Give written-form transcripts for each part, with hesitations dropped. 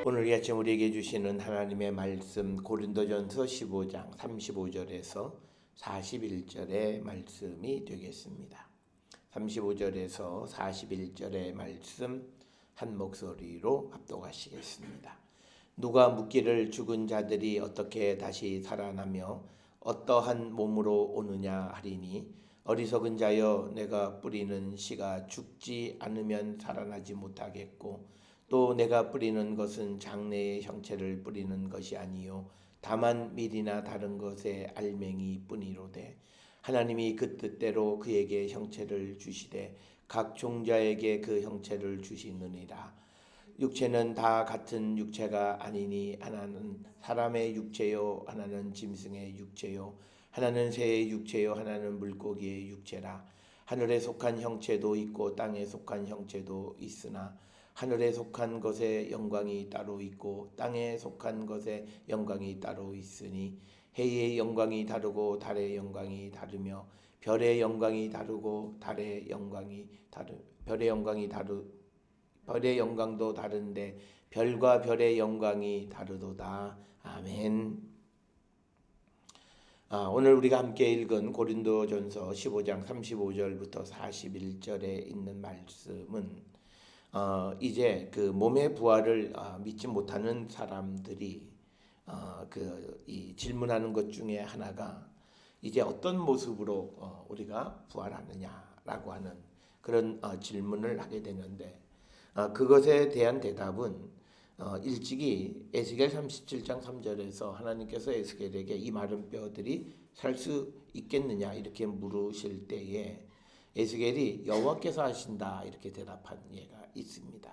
오늘 이 아침 우리에게 주시는 하나님의 말씀 고린도전서 15장 35절에서 41절의 말씀이 되겠습니다. 35절에서 41절의 말씀 한 목소리로 합독하시겠습니다. 누가 묻기를 죽은 자들이 어떻게 다시 살아나며 어떠한 몸으로 오느냐 하리니 어리석은 자여 내가 뿌리는 씨가 죽지 않으면 살아나지 못하겠고 또 내가 뿌리는 것은 장래의 형체를 뿌리는 것이 아니요 다만 밀이나 다른 것의 알맹이 뿐이로되 하나님이 그 뜻대로 그에게 형체를 주시되 각 종자에게 그 형체를 주시느니라. 육체는 다 같은 육체가 아니니 하나는 사람의 육체요 하나는 짐승의 육체요 하나는 새의 육체요 하나는 물고기의 육체라. 하늘에 속한 형체도 있고 땅에 속한 형체도 있으나 하늘에 속한 것의 영광이 따로 있고 땅에 속한 것의 영광이 따로 있으니 해의 영광이 다르고 달의 영광이 다르며 별의 영광이 다르고 달의 영광이 별의 영광도 다른데 별과 별의 영광이 다르도다. 아멘. 오늘 우리가 함께 읽은 고린도전서 15장 35절부터 41절에 있는 말씀은 이제 그 몸의 부활을 믿지 못하는 사람들이 이 질문하는 것 중에 하나가 이제 어떤 모습으로 우리가 부활하느냐라고 하는 그런 질문을 하게 되는데 그것에 대한 대답은 일찍이 에스겔 37장 3절에서 하나님께서 에스겔에게 이 마른 뼈들이 살 수 있겠느냐 이렇게 물으실 때에 에스겔이 여호와께서 하신다 이렇게 대답한 예가 있습니다.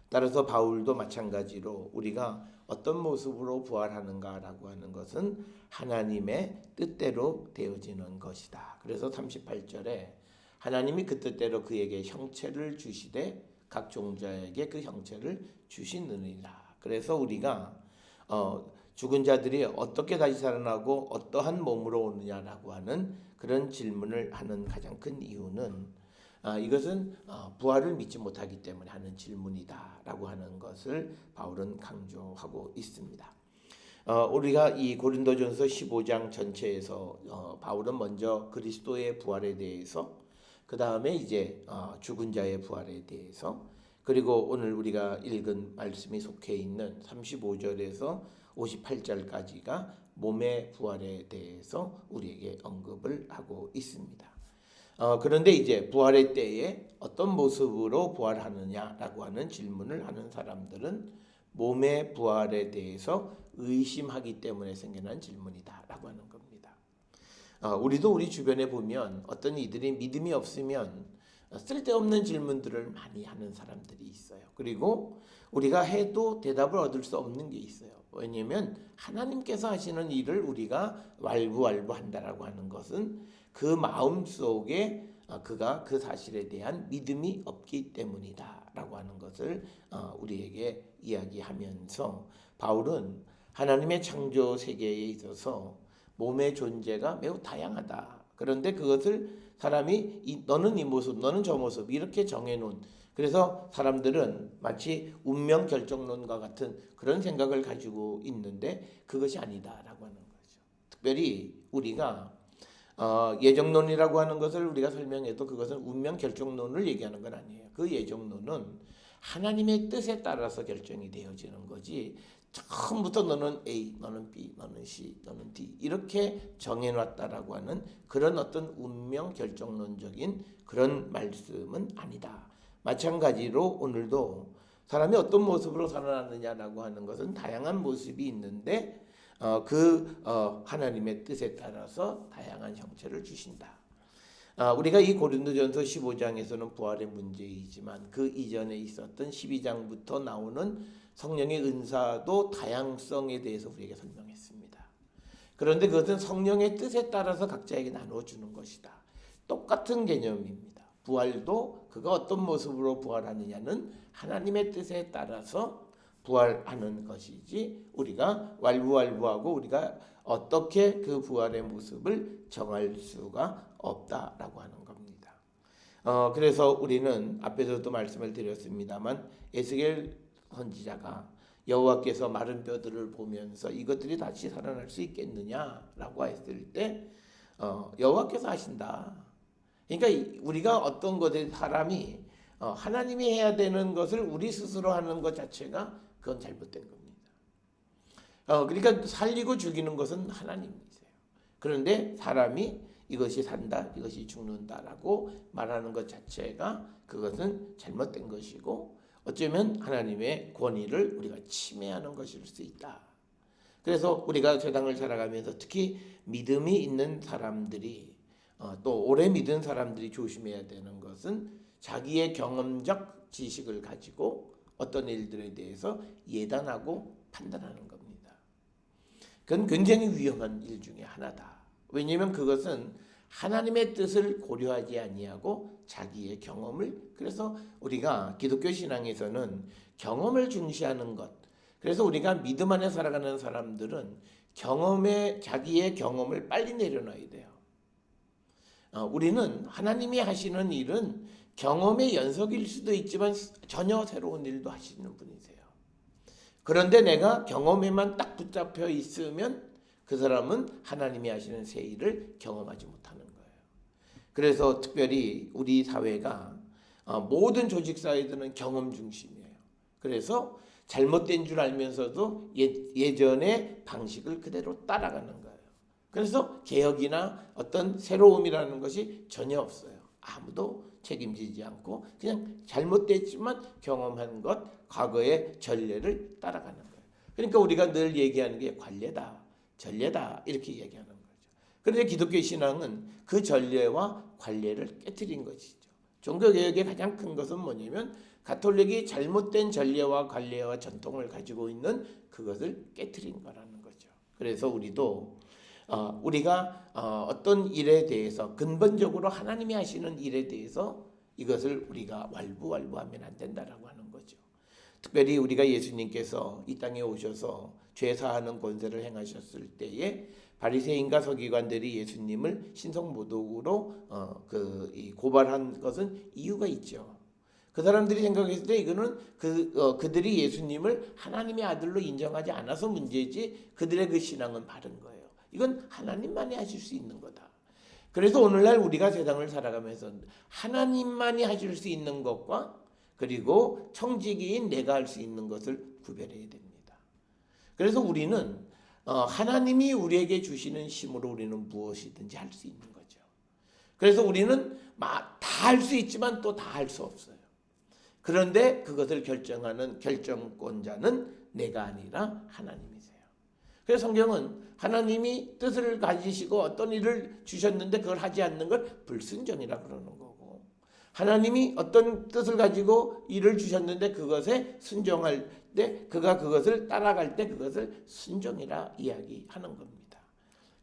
따라서 바울도 마찬가지로 우리가 어떤 모습으로 부활하는가라고 하는 것은 하나님의 뜻대로 되어지는 것이다. 그래서 38절에 하나님이 그 뜻대로 그에게 형체를 주시되 각 종자에게 그 형체를 주시느니라. 그래서 우리가 죽은 자들이 어떻게 다시 살아나고 어떠한 몸으로 오느냐라고 하는 그런 질문을 하는 가장 큰 이유는 이것은 부활을 믿지 못하기 때문에 하는 질문이다라고 하는 것을 바울은 강조하고 있습니다. 우리가 이 고린도전서 15장 전체에서 바울은 먼저 그리스도의 부활에 대해서 그 다음에 이제 죽은 자의 부활에 대해서 그리고 오늘 우리가 읽은 말씀이 속해 있는 35절에서 58절까지가 몸의 부활에 대해서 우리에게 언급을 하고 있습니다. 그런데 이제 부활의 때에 어떤 모습으로 부활하느냐라고 하는 질문을 하는 사람들은 몸의 부활에 대해서 의심하기 때문에 생겨난 질문이다라고 하는 겁니다. 우리도 우리 주변에 보면 어떤 이들이 믿음이 없으면 쓸데없는 질문들을 많이 하는 사람들이 있어요. 그리고 우리가 해도 대답을 얻을 수 없는 게 있어요. 왜냐하면 하나님께서 하시는 일을 우리가 왈부왈부한다라고 하는 것은 그 마음 속에 그가 그 사실에 대한 믿음이 없기 때문이다라고 하는 것을 우리에게 이야기하면서 바울은 하나님의 창조 세계에 있어서 몸의 존재가 매우 다양하다. 그런데 그것을 사람이 너는 이 모습, 너는 저 모습 이렇게 정해놓은 그래서 사람들은 마치 운명 결정론과 같은 그런 생각을 가지고 있는데 그것이 아니다라고 하는 거죠. 특별히 우리가 예정론이라고 하는 것을 우리가 설명해도 그것은 운명 결정론을 얘기하는 건 아니에요. 그 예정론은 하나님의 뜻에 따라서 결정이 되어지는 거지 처음부터 너는 A, 너는 B, 너는 C, 너는 D 이렇게 정해놨다라고 하는 그런 어떤 운명 결정론적인 그런 말씀은 아니다. 마찬가지로 오늘도 사람이 어떤 모습으로 살아나느냐라고 하는 것은 다양한 모습이 있는데 하나님의 뜻에 따라서 다양한 형체를 주신다. 우리가 이 고린도전서 15장에서는 부활의 문제이지만 그 이전에 있었던 12장부터 나오는 성령의 은사도 다양성에 대해서 우리에게 설명했습니다. 그런데 그것은 성령의 뜻에 따라서 각자에게 나눠주는 것이다. 똑같은 개념입니다. 부활도 그가 어떤 모습으로 부활하느냐는 하나님의 뜻에 따라서 부활하는 것이지 우리가 왈부왈부하고 우리가 어떻게 그 부활의 모습을 정할 수가 없다라고 하는 겁니다. 그래서 우리는 앞에서도 말씀을 드렸습니다만 에스겔 선지자가 여호와께서 마른 뼈들을 보면서 이것들이 다시 살아날 수 있겠느냐라고 했을 때 여호와께서 하신다. 그러니까 우리가 어떤 것에 사람이 하나님이 해야 되는 것을 우리 스스로 하는 것 자체가 그건 잘못된 겁니다. 그러니까 살리고 죽이는 것은 하나님이세요. 그런데 사람이 이것이 산다, 이것이 죽는다라고 말하는 것 자체가 그것은 잘못된 것이고 어쩌면 하나님의 권위를 우리가 침해하는 것일 수 있다. 그래서 우리가 세상을 살아가면서 특히 믿음이 있는 사람들이 또 오래 믿은 사람들이 조심해야 되는 것은 자기의 경험적 지식을 가지고 어떤 일들에 대해서 예단하고 판단하는 겁니다. 그건 굉장히 위험한 일 중에 하나다. 왜냐하면 그것은 하나님의 뜻을 고려하지 아니하고 자기의 경험을, 그래서 우리가 기독교 신앙에서는 경험을 중시하는 것, 그래서 우리가 믿음 안에 살아가는 사람들은 자기의 경험을 빨리 내려놔야 돼요. 우리는 하나님이 하시는 일은 경험의 연속일 수도 있지만 전혀 새로운 일도 하시는 분이세요. 그런데 내가 경험에만 딱 붙잡혀 있으면 그 사람은 하나님이 하시는 새 일을 경험하지 못하는 거예요. 그래서 특별히 우리 사회가 모든 조직 사회들은 경험 중심이에요. 그래서 잘못된 줄 알면서도 예전의 방식을 그대로 따라가는 거예요. 그래서 개혁이나 어떤 새로움이라는 것이 전혀 없어요. 아무도 책임지지 않고 그냥 잘못됐지만 경험한 것, 과거의 전례를 따라가는 거예요. 그러니까 우리가 늘 얘기하는 게 관례다, 전례다 이렇게 얘기하는 거죠. 그런데 기독교 신앙은 그 전례와 관례를 깨트린 것이죠. 종교개혁의 가장 큰 것은 뭐냐면 가톨릭이 잘못된 전례와 관례와 전통을 가지고 있는 그것을 깨트린 거라는 거죠. 그래서 우리가 어떤 일에 대해서 근본적으로 하나님이 하시는 일에 대해서 이것을 우리가 왈부왈부하면 안 된다라고 하는 거죠. 특별히 우리가 예수님께서 이 땅에 오셔서 죄 사하는 권세를 행하셨을 때에 바리새인과 서기관들이 예수님을 신성모독으로 고발한 것은 이유가 있죠. 그 사람들이 생각했을 때 이거는 그들이 예수님을 하나님의 아들로 인정하지 않아서 문제지 그들의 그 신앙은 바른 거예요. 이건 하나님만이 하실 수 있는 거다. 그래서 오늘날 우리가 세상을 살아가면서 하나님만이 하실 수 있는 것과 그리고 청지기인 내가 할 수 있는 것을 구별해야 됩니다. 그래서 우리는 하나님이 우리에게 주시는 힘으로 우리는 무엇이든지 할 수 있는 거죠. 그래서 우리는 다 할 수 있지만 또 다 할 수 없어요. 그런데 그것을 결정하는 결정권자는 내가 아니라 하나님이세요. 그래서 성경은 하나님이 뜻을 가지시고 어떤 일을 주셨는데 그걸 하지 않는 걸 불순종이라 그러는 거고, 하나님이 어떤 뜻을 가지고 일을 주셨는데 그것에 순종할 때, 그가 그것을 따라갈 때 그것을 순종이라 이야기하는 겁니다.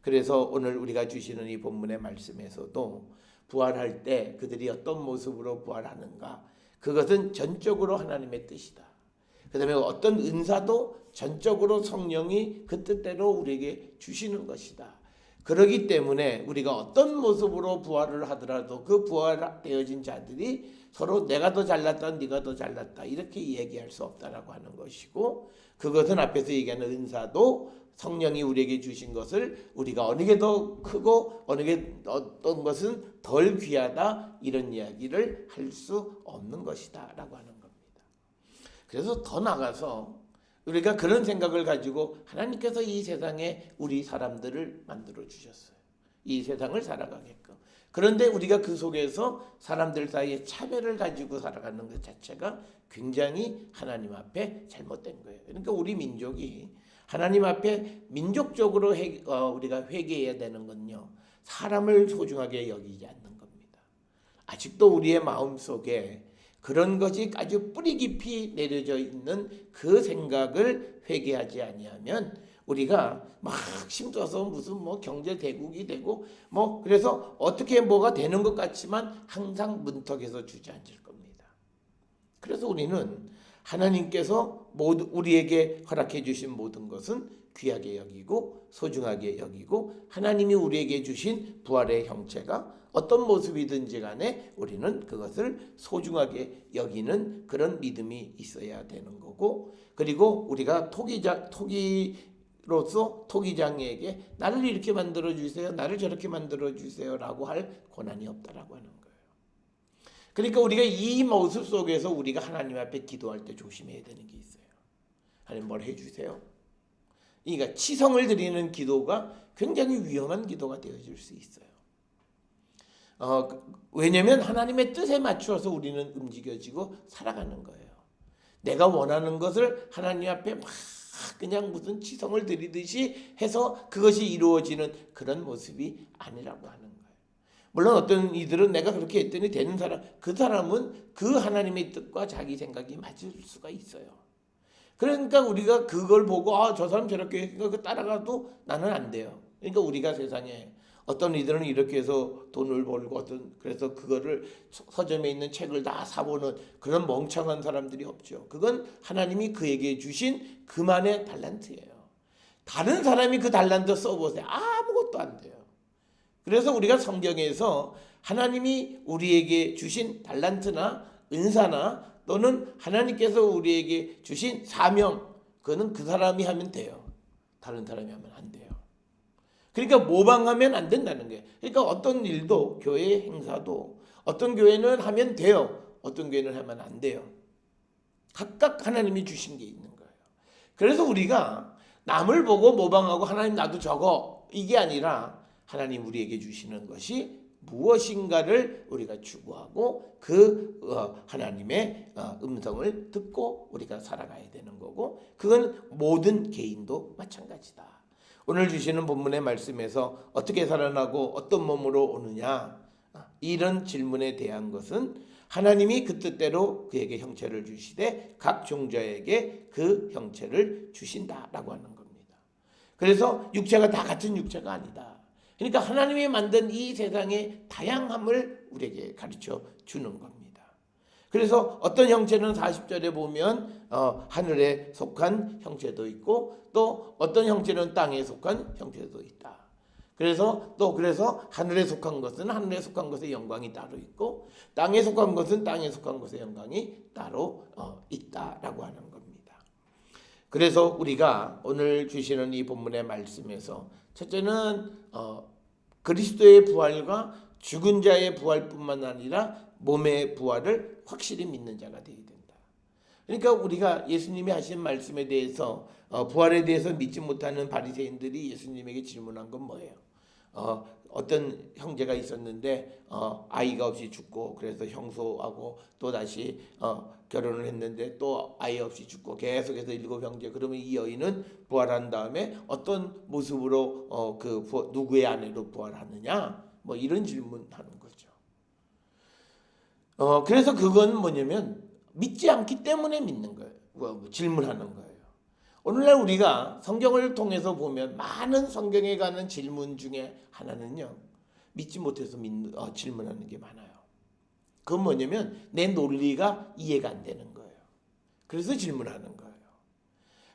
그래서 오늘 우리가 주시는 이 본문의 말씀에서도 부활할 때 그들이 어떤 모습으로 부활하는가, 그것은 전적으로 하나님의 뜻이다. 그 다음에 어떤 은사도 전적으로 성령이 그 뜻대로 우리에게 주시는 것이다. 그렇기 때문에 우리가 어떤 모습으로 부활을 하더라도 그 부활되어진 자들이 서로 내가 더 잘났다, 네가 더 잘났다 이렇게 얘기할 수 없다라고 하는 것이고, 그것은 앞에서 얘기하는 은사도 성령이 우리에게 주신 것을 우리가 어느 게 더 크고 어떤 것은 덜 귀하다 이런 이야기를 할 수 없는 것이다 라고 하는 겁니다. 그래서 더 나가서 우리가 그런 생각을 가지고 하나님께서 이 세상에 우리 사람들을 만들어 주셨어요. 이 세상을 살아가게끔. 그런데 우리가 그 속에서 사람들 사이에 차별을 가지고 살아가는 것 자체가 굉장히 하나님 앞에 잘못된 거예요. 그러니까 우리 민족이 하나님 앞에 민족적으로 우리가 회개해야 되는 건요, 사람을 소중하게 여기지 않는 겁니다. 아직도 우리의 마음속에 그런 것이 아주 뿌리 깊이 내려져 있는 그 생각을 회개하지 아니하면 우리가 막 힘써서 무슨 경제 대국이 되고 그래서 어떻게 뭐가 되는 것 같지만 항상 문턱에서 주저앉을 겁니다. 그래서 우리는 하나님께서 우리에게 허락해 주신 모든 것은 귀하게 여기고 소중하게 여기고, 하나님이 우리에게 주신 부활의 형체가 어떤 모습이든지 간에 우리는 그것을 소중하게 여기는 그런 믿음이 있어야 되는 거고, 그리고 우리가 토기로서 토기장에게 나를 이렇게 만들어 주세요, 나를 저렇게 만들어 주세요라고 할 권한이 없다라고 하는 거예요. 그러니까 우리가 이 모습 속에서 우리가 하나님 앞에 기도할 때 조심해야 되는 게 있어요. 하나님 뭘 해주세요? 그러니까 치성을 드리는 기도가 굉장히 위험한 기도가 되어질 수 있어요. 왜냐하면 하나님의 뜻에 맞추어서 우리는 움직여지고 살아가는 거예요. 내가 원하는 것을 하나님 앞에 막 그냥 무슨 치성을 드리듯이 해서 그것이 이루어지는 그런 모습이 아니라고 하는 거예요. 물론 어떤 이들은 내가 그렇게 했더니 되는 사람, 그 사람은 그 하나님의 뜻과 자기 생각이 맞을 수가 있어요. 그러니까 우리가 그걸 보고 저 사람 저렇게 했으니까 따라가도 나는 안 돼요. 그러니까 우리가 세상에 어떤 이들은 이렇게 해서 돈을 벌고 그래서 그거를 서점에 있는 책을 다 사보는 그런 멍청한 사람들이 없죠. 그건 하나님이 그에게 주신 그만의 달란트예요. 다른 사람이 그 달란트 써보세요. 아무것도 안 돼요. 그래서 우리가 성경에서 하나님이 우리에게 주신 달란트나 은사나 또는 하나님께서 우리에게 주신 사명, 그거는 그 사람이 하면 돼요. 다른 사람이 하면 안 돼요. 그러니까 모방하면 안 된다는 거예요. 그러니까 어떤 일도, 교회 행사도 어떤 교회는 하면 돼요, 어떤 교회는 하면 안 돼요. 각각 하나님이 주신 게 있는 거예요. 그래서 우리가 남을 보고 모방하고 하나님 나도 저거, 이게 아니라 하나님 우리에게 주시는 것이 무엇인가를 우리가 추구하고 그 하나님의 음성을 듣고 우리가 살아가야 되는 거고, 그건 모든 개인도 마찬가지다. 오늘 주시는 본문의 말씀에서 어떻게 살아나고 어떤 몸으로 오느냐, 이런 질문에 대한 것은 하나님이 그 뜻대로 그에게 형체를 주시되 각 종자에게 그 형체를 주신다라고 하는 겁니다. 그래서 육체가 다 같은 육체가 아니다. 그러니까 하나님이 만든 이 세상의 다양함을 우리에게 가르쳐 주는 겁니다. 그래서 어떤 형체는 40절에 보면 하늘에 속한 형체도 있고 또 어떤 형체는 땅에 속한 형체도 있다. 그래서 하늘에 속한 것은 하늘에 속한 것의 영광이 따로 있고 땅에 속한 것은 땅에 속한 것의 영광이 따로 있다라고 하는 겁니다. 그래서 우리가 오늘 주시는 이 본문의 말씀에서 첫째는 그리스도의 부활과 죽은 자의 부활뿐만 아니라 몸의 부활을 확실히 믿는 자가 되어야 된다. 그러니까 우리가 예수님이 하신 말씀에 대해서 부활에 대해서 믿지 못하는 바리새인들이 예수님에게 질문한 건 뭐예요? 어떤 형제가 있었는데 아이가 없이 죽고 그래서 형소하고 또 다시 결혼을 했는데 또 아이 없이 죽고 계속해서 7 형제. 그러면 이 여인은 부활한 다음에 어떤 모습으로 누구의 아내로 부활하느냐? 뭐 이런 질문하는 거죠. 그래서 그건 뭐냐면 믿지 않기 때문에 믿는 거예요. 질문하는 거예요. 오늘날 우리가 성경을 통해서 보면 많은 성경에 관한 질문 중에 하나는요, 믿지 못해서 질문하는 게 많아요. 그건 뭐냐면 내 논리가 이해가 안 되는 거예요. 그래서 질문하는 거예요.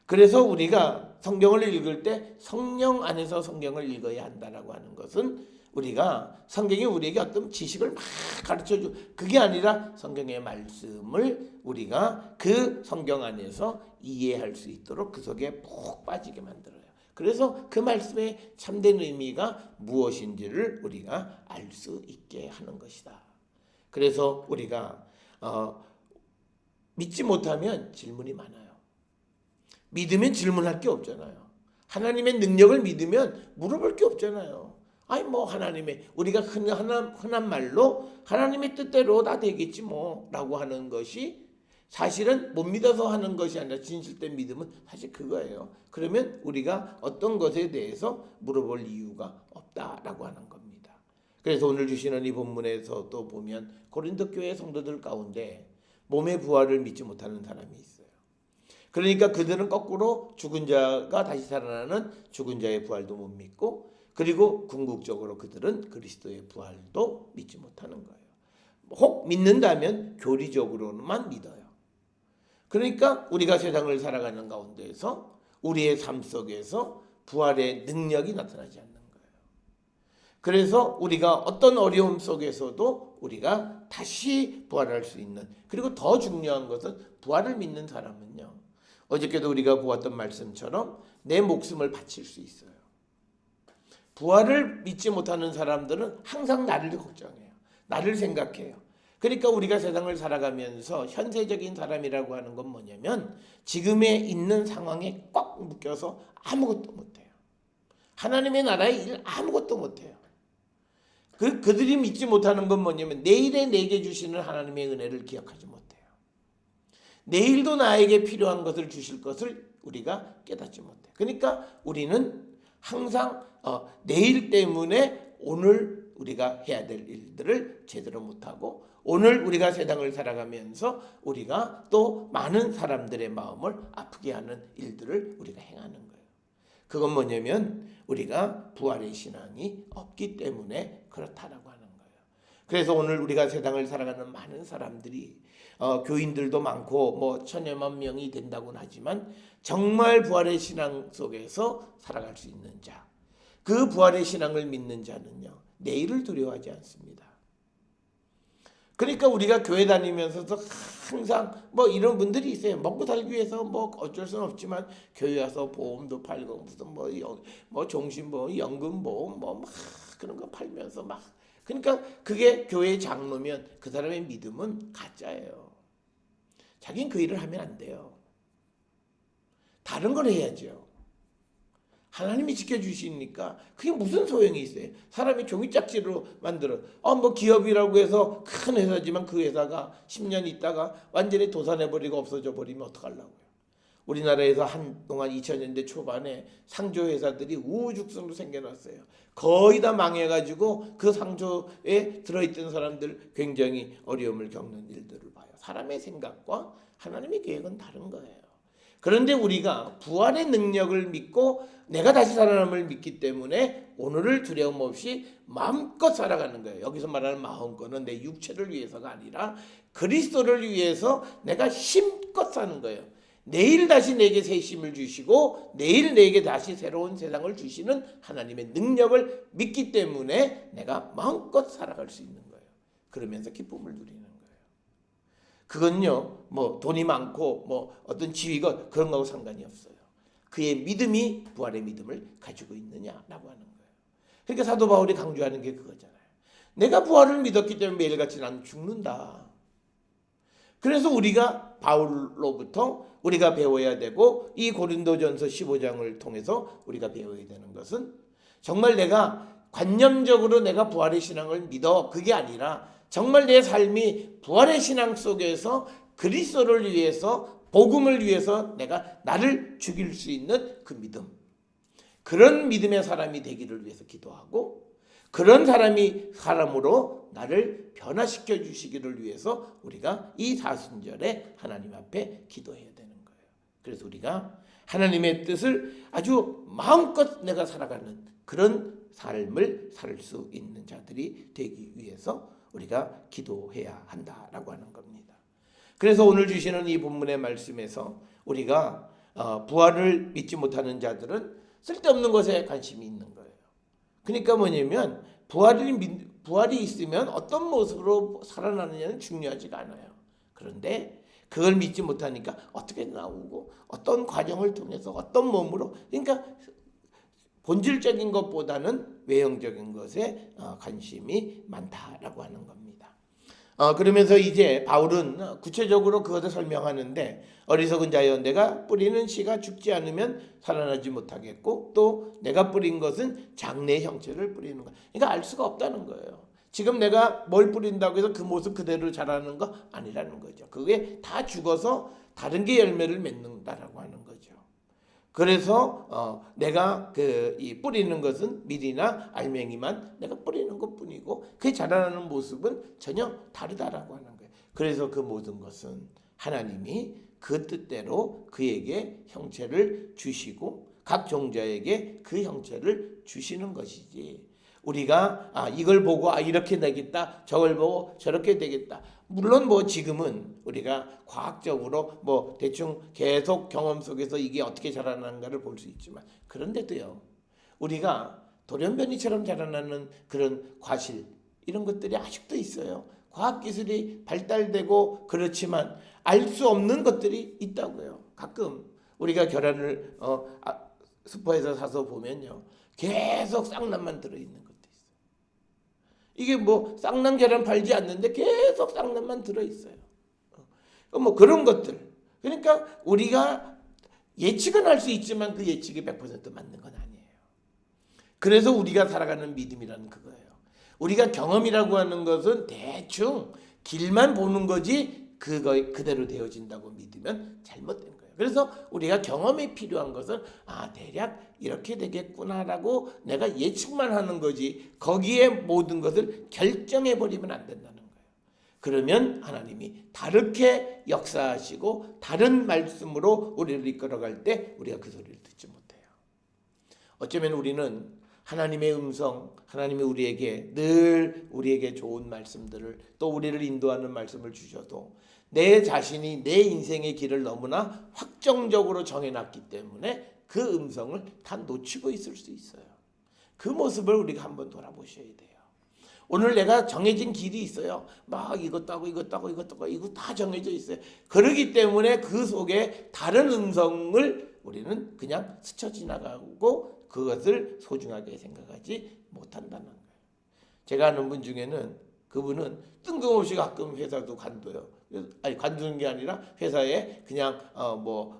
그래서 우리가 성경을 읽을 때 성령 안에서 성경을 읽어야 한다라고 하는 것은 우리가 성경이 우리에게 어떤 지식을 막 가르쳐줘, 그게 아니라 성경의 말씀을 우리가 그 성경 안에서 이해할 수 있도록 그 속에 푹 빠지게 만들어요. 그래서 그 말씀의 참된 의미가 무엇인지를 우리가 알 수 있게 하는 것이다. 그래서 우리가 믿지 못하면 질문이 많아요. 믿으면 질문할 게 없잖아요. 하나님의 능력을 믿으면 물어볼 게 없잖아요. 아니 뭐 하나님의, 우리가 흔한 말로 하나님의 뜻대로 다 되겠지 뭐 라고 하는 것이 사실은 못 믿어서 하는 것이 아니라 진실된 믿음은 사실 그거예요. 그러면 우리가 어떤 것에 대해서 물어볼 이유가 없다라고 하는 겁니다. 그래서 오늘 주시는 이 본문에서 또 보면 고린도 교회 성도들 가운데 몸의 부활을 믿지 못하는 사람이 있어요. 그러니까 그들은 거꾸로 죽은 자가 다시 살아나는 죽은 자의 부활도 못 믿고, 그리고 궁극적으로 그들은 그리스도의 부활도 믿지 못하는 거예요. 혹 믿는다면 교리적으로만 믿어요. 그러니까 우리가 세상을 살아가는 가운데에서 우리의 삶 속에서 부활의 능력이 나타나지 않는 거예요. 그래서 우리가 어떤 어려움 속에서도 우리가 다시 부활할 수 있는, 그리고 더 중요한 것은 부활을 믿는 사람은요, 어저께도 우리가 보았던 말씀처럼 내 목숨을 바칠 수 있어요. 부활을 믿지 못하는 사람들은 항상 나를 걱정해요. 나를 생각해요. 그러니까 우리가 세상을 살아가면서 현세적인 사람이라고 하는 건 뭐냐면 지금에 있는 상황에 꽉 묶여서 아무것도 못해요. 하나님의 나라의 일 아무것도 못해요. 그들이 믿지 못하는 건 뭐냐면 내일에 내게 주시는 하나님의 은혜를 기억하지 못해요. 내일도 나에게 필요한 것을 주실 것을 우리가 깨닫지 못해요. 그러니까 우리는 항상 내일 때문에 오늘 우리가 해야 될 일들을 제대로 못하고, 오늘 우리가 세상을 살아가면서 우리가 또 많은 사람들의 마음을 아프게 하는 일들을 우리가 행하는 거예요. 그건 뭐냐면 우리가 부활의 신앙이 없기 때문에 그렇다라고 하는 거예요. 그래서 오늘 우리가 세상을 살아가는 많은 사람들이 교인들도 많고 뭐 천여만 명이 된다고는 하지만 정말 부활의 신앙 속에서 살아갈 수 있는 자, 그 부활의 신앙을 믿는 자는요, 내일을 두려워하지 않습니다. 그러니까 우리가 교회 다니면서도 항상 뭐 이런 분들이 있어요. 먹고 살기 위해서 뭐 어쩔 수는 없지만 교회 와서 보험도 팔고 무슨 뭐 종신보험, 연금보험 뭐 막 그런 거 팔면서 막, 그러니까 그게 교회의 장로면 그 사람의 믿음은 가짜예요. 자기는 그 일을 하면 안 돼요. 다른 걸 해야죠. 하나님이 지켜주시니까 그게 무슨 소용이 있어요. 사람이 종이짝지로 만들어 뭐 기업이라고 해서 큰 회사지만 그 회사가 10년 있다가 완전히 도산해버리고 없어져 버리면 어떡하려고요. 우리나라에서 한동안 2000년대 초반에 상조회사들이 우후죽순으로 생겨났어요. 거의 다 망해가지고 그 상조에 들어있던 사람들 굉장히 어려움을 겪는 일들을 봐요. 사람의 생각과 하나님의 계획은 다른 거예요. 그런데 우리가 부활의 능력을 믿고 내가 다시 살아남을 믿기 때문에 오늘을 두려움 없이 마음껏 살아가는 거예요. 여기서 말하는 마음껏은 내 육체를 위해서가 아니라 그리스도를 위해서 내가 힘껏 사는 거예요. 내일 다시 내게 새 힘을 주시고 내일 내게 다시 새로운 세상을 주시는 하나님의 능력을 믿기 때문에 내가 마음껏 살아갈 수 있는 거예요. 그러면서 기쁨을 누리는 거예요. 그건요, 뭐 돈이 많고 뭐 어떤 지위가 그런 거하고 상관이 없어요. 그의 믿음이 부활의 믿음을 가지고 있느냐라고 하는 거예요. 그러니까 사도 바울이 강조하는 게 그거잖아요. 내가 부활을 믿었기 때문에 매일같이 나는 죽는다. 그래서 우리가 바울로부터 우리가 배워야 되고 이 고린도전서 15장을 통해서 우리가 배워야 되는 것은 정말 내가 관념적으로 내가 부활의 신앙을 믿어, 그게 아니라 정말 내 삶이 부활의 신앙 속에서 그리스도를 위해서, 복음을 위해서 내가 나를 죽일 수 있는 그 믿음, 그런 믿음의 사람이 되기를 위해서 기도하고, 그런 사람으로 나를 변화시켜 주시기를 위해서 우리가 이 사순절에 하나님 앞에 기도해야 되는 거예요. 그래서 우리가 하나님의 뜻을 아주 마음껏 내가 살아가는 그런 삶을 살 수 있는 자들이 되기 위해서 우리가 기도해야 한다라고 하는 겁니다. 그래서 오늘 주시는 이 본문의 말씀에서 우리가 부활을 믿지 못하는 자들은 쓸데없는 것에 관심이 있는 거예요. 그러니까 뭐냐면 부활이 있으면 어떤 모습으로 살아나느냐는 중요하지가 않아요. 그런데 그걸 믿지 못하니까 어떻게 나오고 어떤 과정을 통해서 어떤 몸으로, 그러니까 본질적인 것보다는 외형적인 것에 관심이 많다라고 하는 겁니다. 그러면서 이제 바울은 구체적으로 그것을 설명하는데, 어리석은 자여 내가 뿌리는 씨가 죽지 않으면 살아나지 못하겠고 또 내가 뿌린 것은 장래의 형체를 뿌리는 거야. 그러니까 알 수가 없다는 거예요. 지금 내가 뭘 뿌린다고 해서 그 모습 그대로 자라는 거 아니라는 거죠. 그게 다 죽어서 다른 게 열매를 맺는다라고 하는 거죠. 그래서 내가 이 뿌리는 것은 밀이나 알맹이만 내가 뿌리는 것뿐이고 그 자라나는 모습은 전혀 다르다라고 하는 거예요. 그래서 그 모든 것은 하나님이 그 뜻대로 그에게 형체를 주시고 각 종자에게 그 형체를 주시는 것이지, 우리가 이걸 보고 이렇게 되겠다, 저걸 보고 저렇게 되겠다. 물론 뭐 지금은 우리가 과학적으로 뭐 대충 계속 경험 속에서 이게 어떻게 자라나는가를 볼 수 있지만, 그런데도요, 우리가 돌연변이처럼 자라나는 그런 과실, 이런 것들이 아직도 있어요. 과학기술이 발달되고 그렇지만 알 수 없는 것들이 있다고요. 가끔 우리가 계란을 슈퍼에서 사서 보면요, 계속 쌍난만 들어있는 것도 있어요. 이게 뭐 쌍난 계란 팔지 않는데 계속 쌍난만 들어있어요. 뭐 그런 것들. 그러니까 우리가 예측은 할 수 있지만 그 예측이 100% 맞는 건 아니에요. 그래서 우리가 살아가는 믿음이라는 그거예요. 우리가 경험이라고 하는 것은 대충 길만 보는 거지 그거 그대로 되어진다고 믿으면 잘못된 거예요. 그래서 우리가 경험이 필요한 것은 대략 이렇게 되겠구나라고 내가 예측만 하는 거지 거기에 모든 것을 결정해 버리면 안 된다는 거예요. 그러면 하나님이 다르게 역사하시고 다른 말씀으로 우리를 이끌어갈 때 우리가 그 소리를 듣지 못해요. 어쩌면 우리는 하나님의 음성, 하나님이 우리에게 좋은 말씀들을, 또 우리를 인도하는 말씀을 주셔도 내 자신이 내 인생의 길을 너무나 확정적으로 정해놨기 때문에 그 음성을 다 놓치고 있을 수 있어요. 그 모습을 우리가 한번 돌아보셔야 돼요. 오늘 내가 정해진 길이 있어요. 막 이것도 하고 이거 다 정해져 있어요. 그러기 때문에 그 속에 다른 음성을 우리는 그냥 스쳐 지나가고 그것을 소중하게 생각하지 못한다는 거예요. 제가 아는 분 중에는 그분은 뜬금없이 가끔 회사도 관둬요. 아니 관두는 게 아니라 회사에 그냥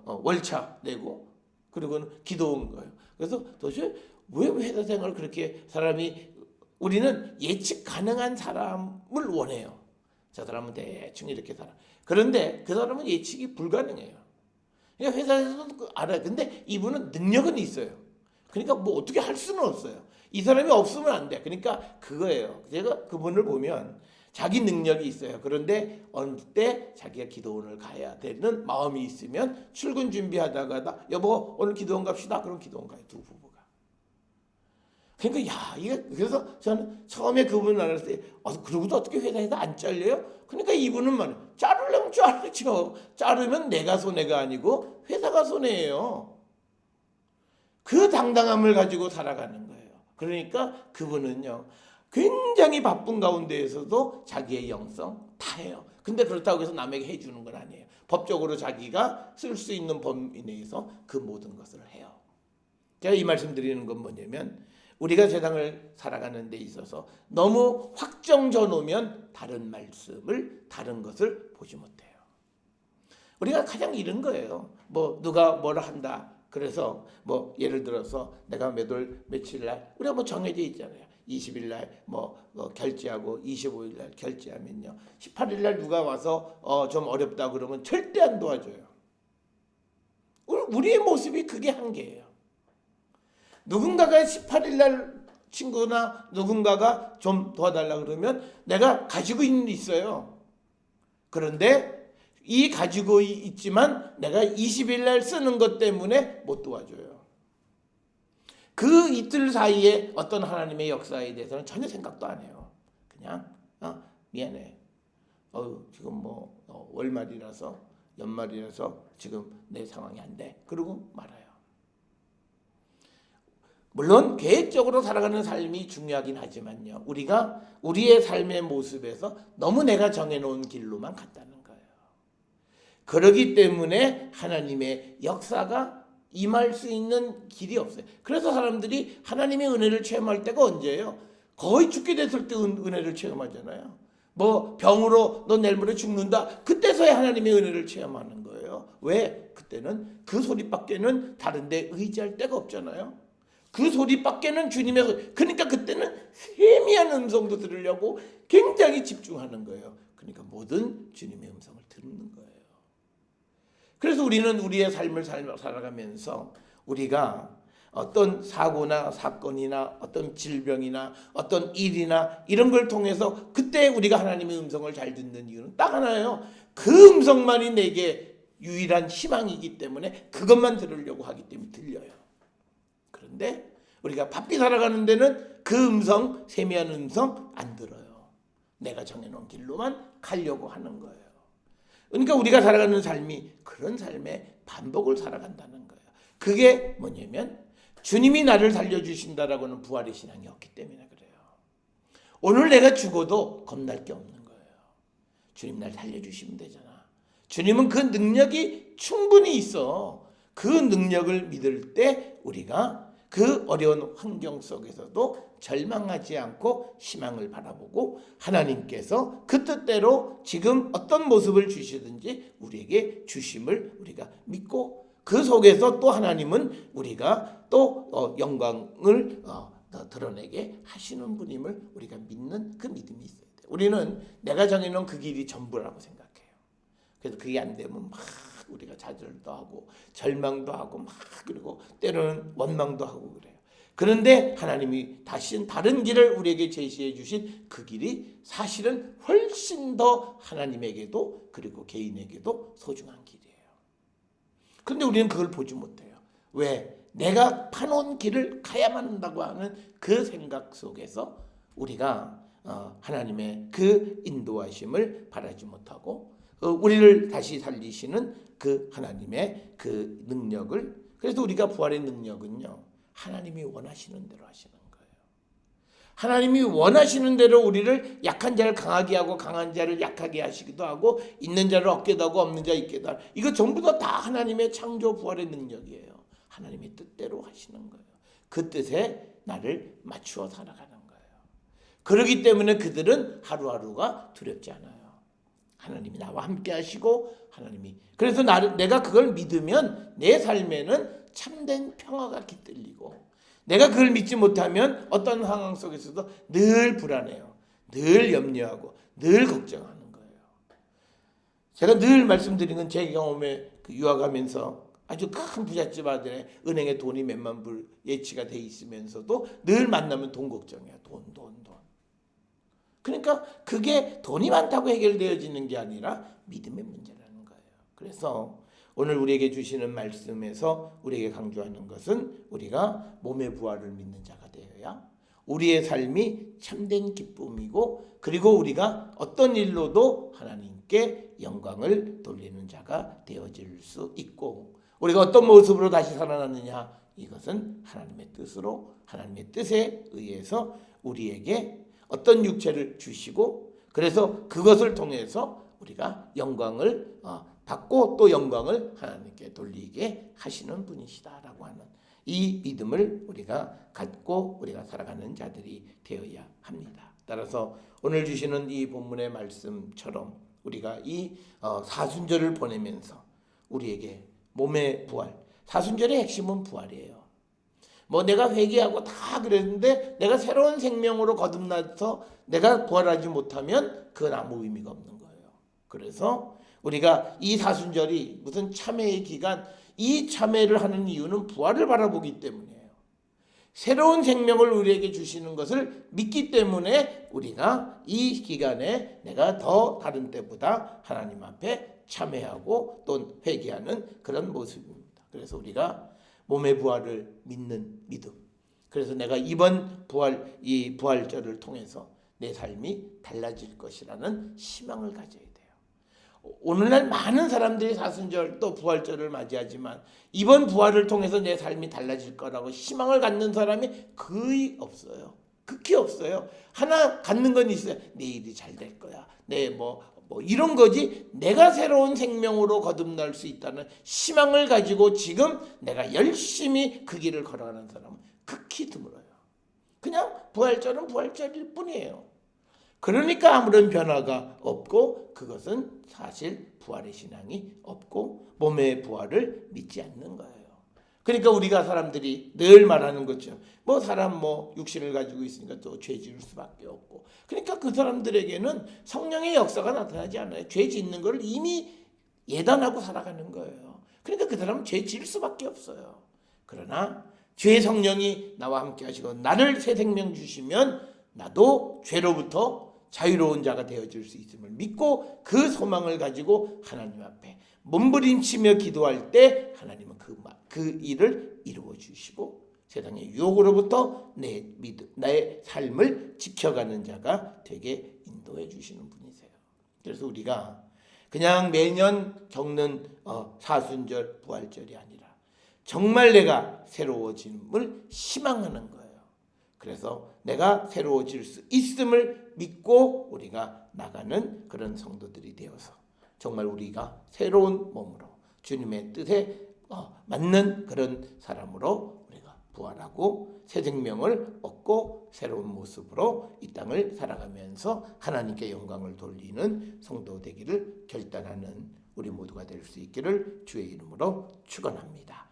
월차 내고 그리고는 기도 온 거예요. 그래서 도대체 왜 회사 생활을 그렇게 우리는 예측 가능한 사람을 원해요. 저 사람은 대충 이렇게 살아. 그런데 그 사람은 예측이 불가능해요. 그러니까 회사에서도 알아요. 근데 이분은 능력은 있어요. 그러니까 뭐 어떻게 할 수는 없어요. 이 사람이 없으면 안 돼. 그러니까 그거예요. 제가 그분을 보면 자기 능력이 있어요. 그런데 어느 때 자기가 기도원을 가야 되는 마음이 있으면 출근 준비하다가 여보 오늘 기도원 갑시다. 그럼 기도원 가요. 두 부부가. 그러니까 그래서 저는 처음에 그분을 알았을 때 그러고도 어떻게 회사에서 안 잘려요? 그러니까 이분은 자르려면 자르죠. 자르면 내가 손해가 아니고 회사가 손해예요. 그 당당함을 가지고 살아가는 거예요. 그러니까 그분은요, 굉장히 바쁜 가운데에서도 자기의 영성 다 해요. 근데 그렇다고 해서 남에게 해주는 건 아니에요. 법적으로 자기가 쓸 수 있는 범위 내에서 그 모든 것을 해요. 제가 이 말씀 드리는 건 뭐냐면 우리가 세상을 살아가는 데 있어서 너무 확정져 놓으면 다른 것을 보지 못해요. 우리가 가장 이런 거예요. 누가 뭐를 한다. 그래서 예를 들어서 내가 며칠 날 우리가 정해져 있잖아요. 20일 날 결제하고 25일 날 결제하면요. 18일 날 누가 와서 좀 어렵다 그러면 절대 안 도와줘요. 우리의 모습이 그게 한계예요. 누군가가 18일 날 친구나 누군가가 좀 도와달라 그러면 내가 가지고 있어요. 그런데 이 가지고 있지만 내가 20일 날 쓰는 것 때문에 못 도와줘요. 그 이틀 사이에 어떤 하나님의 역사에 대해서는 전혀 생각도 안 해요. 그냥 미안해. 지금 월말이라서 연말이라서 지금 내 상황이 안 돼. 그러고 말아요. 물론 계획적으로 살아가는 삶이 중요하긴 하지만요. 우리가 우리의 삶의 모습에서 너무 내가 정해놓은 길로만 갔다는 거예요. 그러기 때문에 하나님의 역사가 임할 수 있는 길이 없어요. 그래서 사람들이 하나님의 은혜를 체험할 때가 언제예요? 거의 죽게 됐을 때 은혜를 체험하잖아요. 병으로 너 내일 모레 죽는다. 그때서야 하나님의 은혜를 체험하는 거예요. 왜? 그때는 그 소리밖에는 다른 데 의지할 데가 없잖아요. 그 소리밖에는 주님의 소리. 그러니까 그때는 세미한 음성도 들으려고 굉장히 집중하는 거예요. 그러니까 모든 주님의 음성을 듣는 거예요. 그래서 우리는 우리의 삶을 살아가면서 우리가 어떤 사고나 사건이나 어떤 질병이나 어떤 일이나 이런 걸 통해서 그때 우리가 하나님의 음성을 잘 듣는 이유는 딱 하나예요. 그 음성만이 내게 유일한 희망이기 때문에 그것만 들으려고 하기 때문에 들려요. 그런데 우리가 바삐 살아가는 데는 그 음성, 세미한 음성 안 들어요. 내가 정해놓은 길로만 가려고 하는 거예요. 그러니까 우리가 살아가는 삶이 그런 삶의 반복을 살아간다는 거예요. 그게 뭐냐면 주님이 나를 살려주신다라고는 부활의 신앙이 없기 때문에 그래요. 오늘 내가 죽어도 겁날 게 없는 거예요. 주님 날 살려주시면 되잖아. 주님은 그 능력이 충분히 있어. 그 능력을 믿을 때 우리가 그 어려운 환경 속에서도 절망하지 않고 희망을 바라보고 하나님께서 그 뜻대로 지금 어떤 모습을 주시든지 우리에게 주심을 우리가 믿고 그 속에서 또 하나님은 우리가 또 영광을 드러내게 하시는 분임을 우리가 믿는 그 믿음이 있어야 돼요. 우리는 내가 정해놓은 그 길이 전부라고 생각해요. 그래서 그게 안 되면 막 우리가 좌절도 하고 절망도 하고 막 그리고 때로는 원망도 하고 그래요. 그런데 하나님이 다시 다른 길을 우리에게 제시해 주신 그 길이 사실은 훨씬 더 하나님에게도 그리고 개인에게도 소중한 길이에요. 그런데 우리는 그걸 보지 못해요. 왜? 내가 파놓은 길을 가야만 한다고 하는 그 생각 속에서 우리가 하나님의 그 인도하심을 바라지 못하고 우리를 다시 살리시는 그 하나님의 그 능력을, 그래서 우리가 부활의 능력은요, 하나님이 원하시는 대로 하시는 거예요. 하나님이 원하시는 대로 우리를 약한 자를 강하게 하고 강한 자를 약하게 하시기도 하고 있는 자를 없게도 하고 없는 자 있게도 하고, 이거 전부 다 하나님의 창조 부활의 능력이에요. 하나님의 뜻대로 하시는 거예요. 그 뜻에 나를 맞추어 살아가는 거예요. 그렇기 때문에 그들은 하루하루가 두렵지 않아요. 하나님이 나와 함께 하시고 하나님이, 그래서 내가 그걸 믿으면 내 삶에는 참된 평화가 깃들리고, 내가 그걸 믿지 못하면 어떤 상황 속에서도 늘 불안해요. 늘 염려하고 늘 걱정하는 거예요. 제가 늘 말씀드린 건 제 경험에 유학하면서 아주 큰 부잣집 아들의 은행에 돈이 몇만 불 예치가 돼 있으면서도 늘 만나면 돈 걱정이야. 돈. 그러니까 그게 돈이 많다고 해결되어지는 게 아니라 믿음의 문제라는 거예요. 그래서 오늘 우리에게 주시는 말씀에서 우리에게 강조하는 것은 우리가 몸의 부활을 믿는 자가 되어야 우리의 삶이 참된 기쁨이고, 그리고 우리가 어떤 일로도 하나님께 영광을 돌리는 자가 되어질 수 있고, 우리가 어떤 모습으로 다시 살아나느냐, 이것은 하나님의 뜻으로, 하나님의 뜻에 의해서 우리에게 어떤 육체를 주시고, 그래서 그것을 통해서 우리가 영광을 받고 또 영광을 하나님께 돌리게 하시는 분이시다라고 하는 이 믿음을 우리가 갖고 우리가 살아가는 자들이 되어야 합니다. 따라서 오늘 주시는 이 본문의 말씀처럼 우리가 이 사순절을 보내면서 우리에게 몸의 부활, 사순절의 핵심은 부활이에요. 내가 회개하고 다 그랬는데 내가 새로운 생명으로 거듭나서 내가 부활하지 못하면 그건 아무 의미가 없는 거예요. 그래서 우리가 이 사순절이 무슨 참회의 기간, 이 참회를 하는 이유는 부활을 바라보기 때문이에요. 새로운 생명을 우리에게 주시는 것을 믿기 때문에 우리가 이 기간에 내가 더 다른 때보다 하나님 앞에 참회하고 또 회개하는 그런 모습입니다. 그래서 우리가 몸의 부활을 믿는 믿음, 그래서 내가 이번 이 부활절을 통해서 내 삶이 달라질 것이라는 희망을 가져야 돼요. 오늘날 많은 사람들이 사순절 또 부활절을 맞이하지만 이번 부활을 통해서 내 삶이 달라질 거라고 희망을 갖는 사람이 거의 없어요. 극히 없어요. 하나 갖는 건 있어요. 내 일이 잘 될 거야. 내 이런 거지, 내가 새로운 생명으로 거듭날 수 있다는 희망을 가지고 지금 내가 열심히 그 길을 걸어가는 사람은 극히 드물어요. 그냥 부활절은 부활절일 뿐이에요. 그러니까 아무런 변화가 없고, 그것은 사실 부활의 신앙이 없고 몸의 부활을 믿지 않는 거예요. 그러니까 우리가 사람들이 늘 말하는 것처럼 사람 육신을 가지고 있으니까 또 죄 지을 수밖에 없고, 그러니까 그 사람들에게는 성령의 역사가 나타나지 않아요. 죄 짓는 걸 이미 예단하고 살아가는 거예요. 그러니까 그 사람은 죄 지을 수밖에 없어요. 그러나 죄의 성령이 나와 함께 하시고 나를 새 생명 주시면 나도 죄로부터 자유로운 자가 되어질 수 있음을 믿고 그 소망을 가지고 하나님 앞에 몸부림치며 기도할 때 하나님은 그 일을 이루어 주시고 세상의 유혹으로부터 나의 삶을 지켜가는 자가 되게 인도해 주시는 분이세요. 그래서 우리가 그냥 매년 겪는 사순절 부활절이 아니라 정말 내가 새로워짐을 희망하는 거예요. 그래서 내가 새로워질 수 있음을 믿고 우리가 나가는 그런 성도들이 되어서 정말 우리가 새로운 몸으로 주님의 뜻에 맞는 그런 사람으로 우리가 부활하고 새 생명을 얻고 새로운 모습으로 이 땅을 살아가면서 하나님께 영광을 돌리는 성도 되기를 결단하는 우리 모두가 될 수 있기를 주의 이름으로 축원합니다.